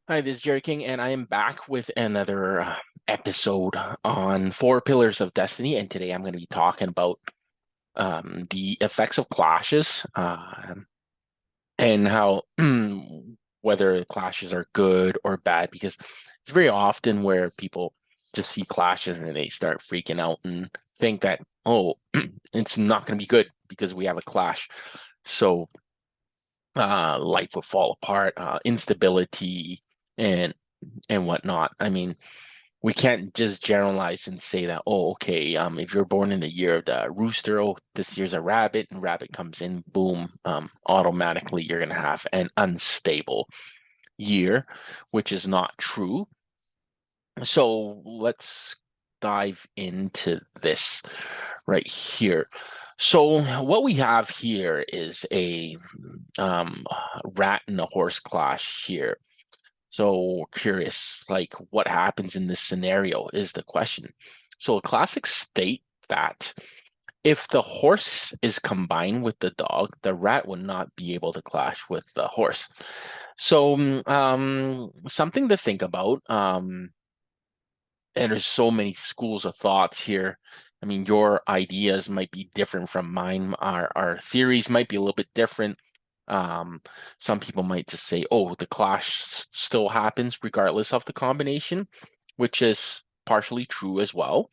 Hi, this is Jerry King, and I am back with another episode on Four Pillars of Destiny. And today I'm going to be talking about the effects of clashes and how whether clashes are good or bad, because it's very often where people just see clashes and they start freaking out and think that, oh, it's not going to be good because we have a clash. So life will fall apart, instability, and whatnot. I mean, we can't just generalize and say that, oh, okay, if you're born in the year of the rooster, oh, this year's a rabbit, and rabbit comes in, boom, automatically you're gonna have an unstable year, which is not true. So let's dive into this right here. So what we have here is a rat and a horse clash here. So curious, like what happens in this scenario is the question. So a classic state that if the horse is combined with the dog, the rat would not be able to clash with the horse. So something to think about. And there's so many schools of thoughts here. I mean, your ideas might be different from mine. Our theories might be a little bit different. Um, some people might just say, "Oh, the clash still happens regardless of the combination," which is partially true as well.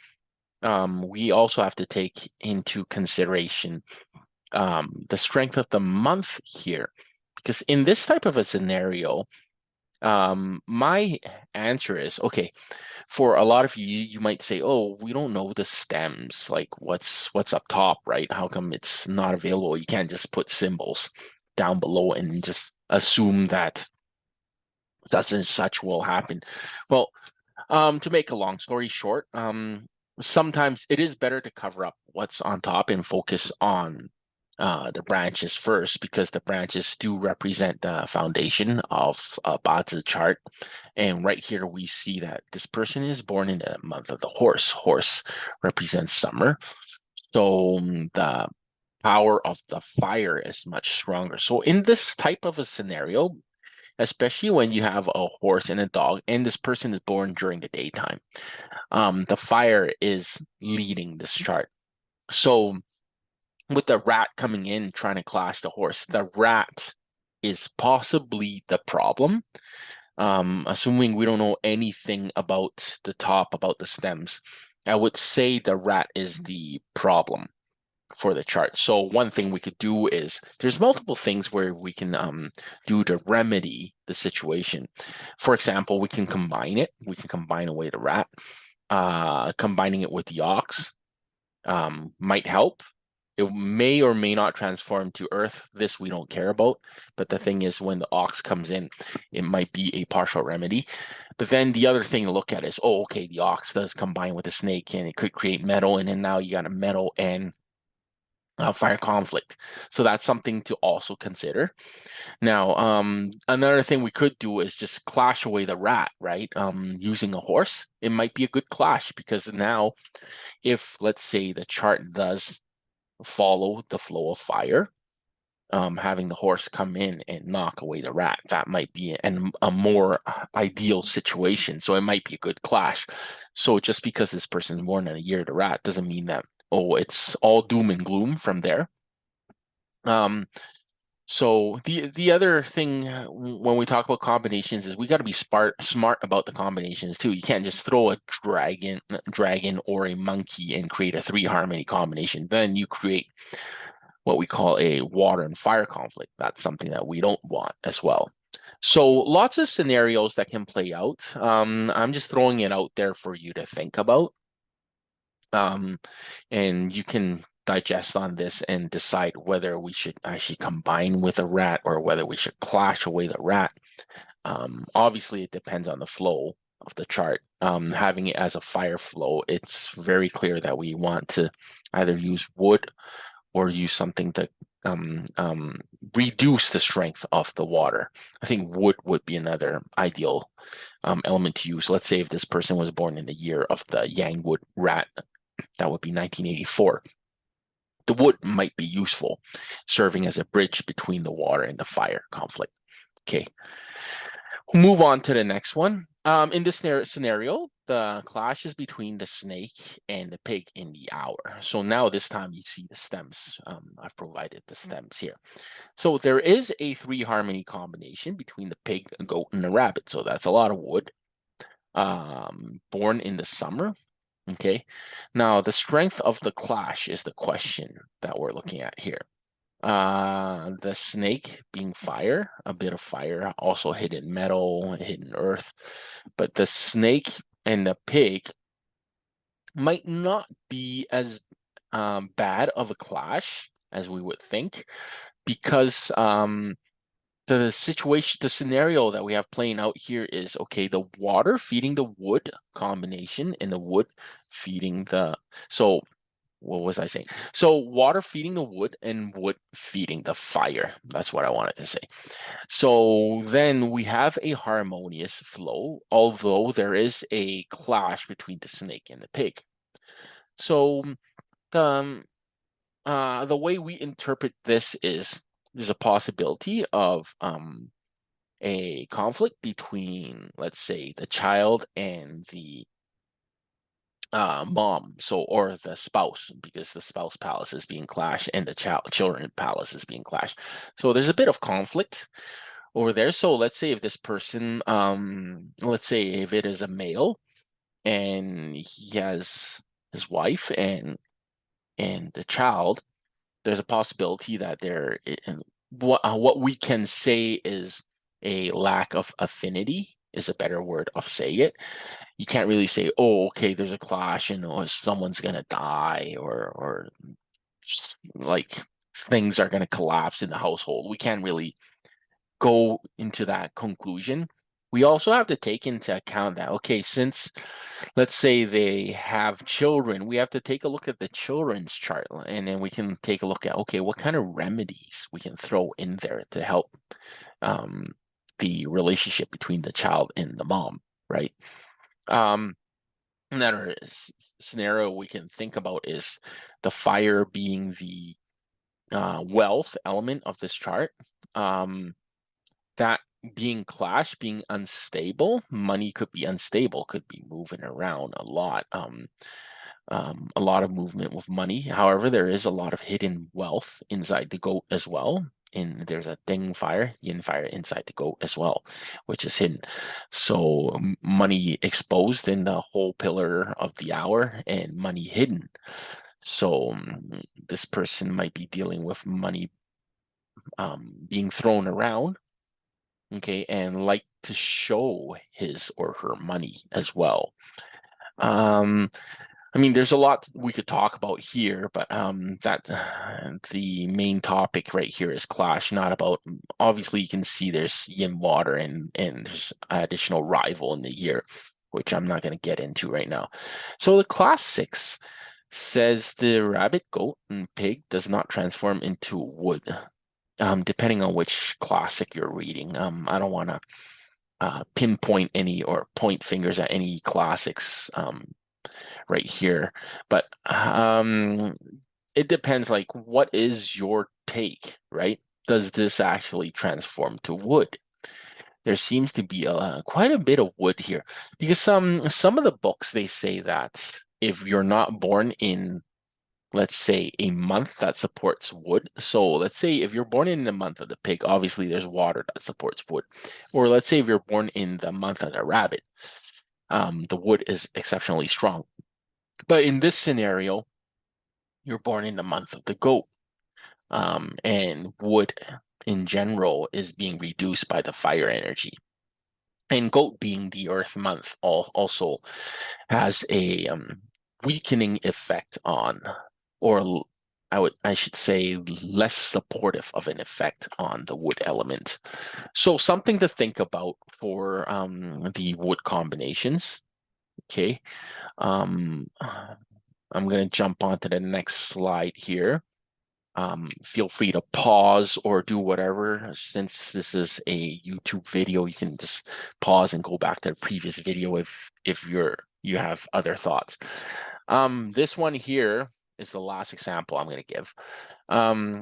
We also have to take into consideration the strength of the month here, because in this type of a scenario, my answer is okay. For a lot of you, you might say, "Oh, we don't know the stems. Like, what's up top, right? How come it's not available? You can't just put symbols down below and just assume that such and such will happen." Well, to make a long story short, sometimes it is better to cover up what's on top and focus on the branches first, because the branches do represent the foundation of a Bazi chart. And right here we see that this person is born in the month of the horse. Horse represents summer. So the power of the fire is much stronger. So in this type of a scenario, especially when you have a horse and a dog, and this person is born during the daytime, the fire is leading this chart. So with the rat coming in trying to clash the horse, the rat is possibly the problem. Assuming we don't know anything about the top, about the stems, I would say the rat is the problem for the chart. So one thing we could do is there's multiple things where we can do to remedy the situation. For example, we can combine it. We can combine away the rat. Combining it with the ox might help. It may or may not transform to earth. This we don't care about. But the thing is, when the ox comes in, it might be a partial remedy. But then the other thing to look at is, oh, okay, the ox does combine with the snake and it could create metal. And then now you got a metal and fire conflict. So that's something to also consider. Now, another thing we could do is just clash away the rat, right? Using a horse, it might be a good clash because now, if let's say the chart does follow the flow of fire, having the horse come in and knock away the rat, that might be a more ideal situation. So it might be a good clash. So just because this person's born in a year of the rat doesn't mean that, oh, it's all doom and gloom from there. Um, so the other thing when we talk about combinations is we got to be smart about the combinations too. You can't just throw a dragon or a monkey and create a three harmony combination. Then you create what we call a water and fire conflict. That's something that we don't want as well. So lots of scenarios that can play out. I'm just throwing it out there for you to think about. Um, and you can digest on this and decide whether we should actually combine with a rat or whether we should clash away the rat. Obviously, it depends on the flow of the chart. Having it as a fire flow, it's very clear that we want to either use wood or use something to reduce the strength of the water. I think wood would be another ideal element to use. Let's say if this person was born in the year of the Yangwood rat, that would be 1984. The wood might be useful, serving as a bridge between the water and the fire conflict. Okay. Move on to the next one. In this scenario, the clash is between the snake and the pig in the hour. So now this time you see the stems. I've provided the stems here. So there is a 3-harmony combination between the pig, a goat, and the rabbit. So that's a lot of wood. Born in the summer. Okay. Now the strength of the clash is the question that we're looking at here. The snake being fire, a bit of fire, also hidden metal, hidden earth. But the snake and the pig might not be as bad of a clash as we would think, because the situation, the scenario that we have playing out here is, okay, the water feeding the wood combination and the wood feeding the, so what was I saying? So water feeding the wood and wood feeding the fire. That's what I wanted to say. So then we have a harmonious flow, although there is a clash between the snake and the pig. So um, the way we interpret this is there's a possibility of a conflict between, let's say, the child and the mom, so, or the spouse, because the spouse palace is being clashed and the children palace is being clashed. So there's a bit of conflict over there. So let's say if this person, let's say if it is a male and he has his wife and the child, there's a possibility that there, what we can say is a lack of affinity is a better word of saying it. You can't really say, oh, okay, there's a clash and someone's gonna die or like things are gonna collapse in the household. We can't really go into that conclusion. We also have to take into account that, okay, since let's say they have children, we have to take a look at the children's chart, and then we can take a look at, okay, what kind of remedies we can throw in there to help the relationship between the child and the mom, right? Another scenario we can think about is the fire being the wealth element of this chart. That being clash, being unstable, money could be unstable, could be moving around a lot. A lot of movement with money. However, there is a lot of hidden wealth inside the goat as well. And there's a yin fire inside the goat as well, which is hidden. So money exposed in the whole pillar of the hour and money hidden. So this person might be dealing with money being thrown around, okay, and like to show his or her money as well. I mean, there's a lot we could talk about here, but that the main topic right here is clash, not about. Obviously, you can see there's yin water and there's additional rival in the year, which I'm not going to get into right now. So the class 6 says the rabbit, goat, and pig does not transform into wood. Depending on which classic you're reading. I don't want to pinpoint any or point fingers at any classics right here, but it depends, like, what is your take, right? Does this actually transform to wood? There seems to be quite a bit of wood here, because some of the books, they say that if you're not born in, let's say, a month that supports wood. So let's say if you're born in the month of the pig, obviously there's water that supports wood. Or let's say if you're born in the month of the rabbit, the wood is exceptionally strong. But in this scenario, you're born in the month of the goat, and wood in general is being reduced by the fire energy. And goat being the earth month also has a weakening effect on, or I should say, less supportive of an effect on the wood element. So something to think about for the wood combinations. Okay. I'm going to jump onto the next slide here. Feel free to pause or do whatever. Since this is a YouTube video, you can just pause and go back to the previous video if you have other thoughts. This one here is the last example I'm going to give.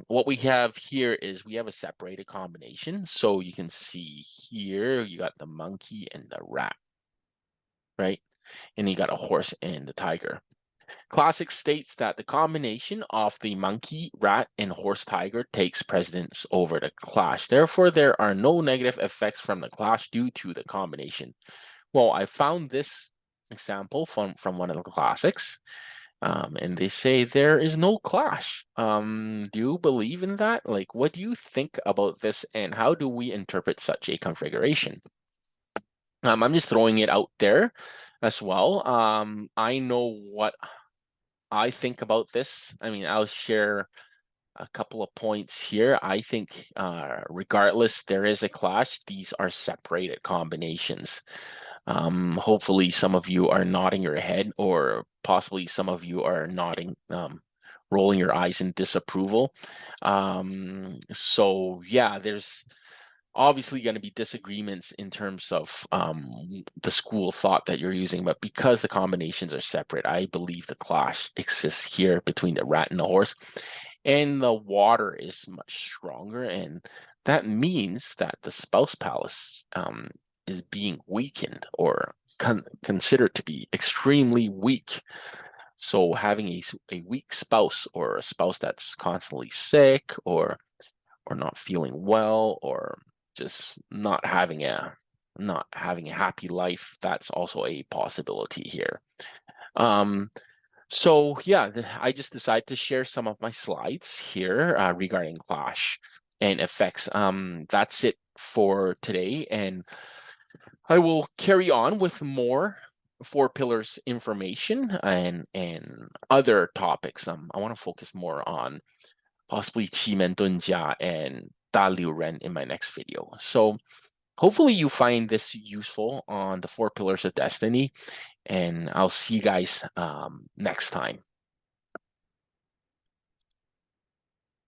What we have here is we have a separated combination. So you can see here, you got the monkey and the rat, right? And you got a horse and the tiger. Classic states that the combination of the monkey, rat, and horse tiger takes precedence over the clash. Therefore, there are no negative effects from the clash due to the combination. Well, I found this example from one of the classics, and they say there is no clash. Do you believe in that? Like, what do you think about this, and how do we interpret such a configuration? I'm just throwing it out there as well. I know what I think about this. I mean, I'll share a couple of points here. I think, regardless, there is a clash. These are separated combinations. Hopefully, some of you are nodding your head, or possibly some of you are nodding, rolling your eyes in disapproval. So yeah, there's obviously going to be disagreements in terms of the school thought that you're using, but because the combinations are separate, I believe the clash exists here between the rat and the horse, and the water is much stronger, and that means that the spouse palace is being weakened, or considered to be extremely weak. So having a weak spouse, or a spouse that's constantly sick, or not feeling well, or just not having a happy life, that's also a possibility here. So yeah, I just decided to share some of my slides here regarding clash and effects. That's it for today, and I will carry on with more four pillars information and other topics. I want to focus more on possibly Qimen Dunjia and Da Liu Ren in my next video. So hopefully you find this useful on the four pillars of destiny, and I'll see you guys next time.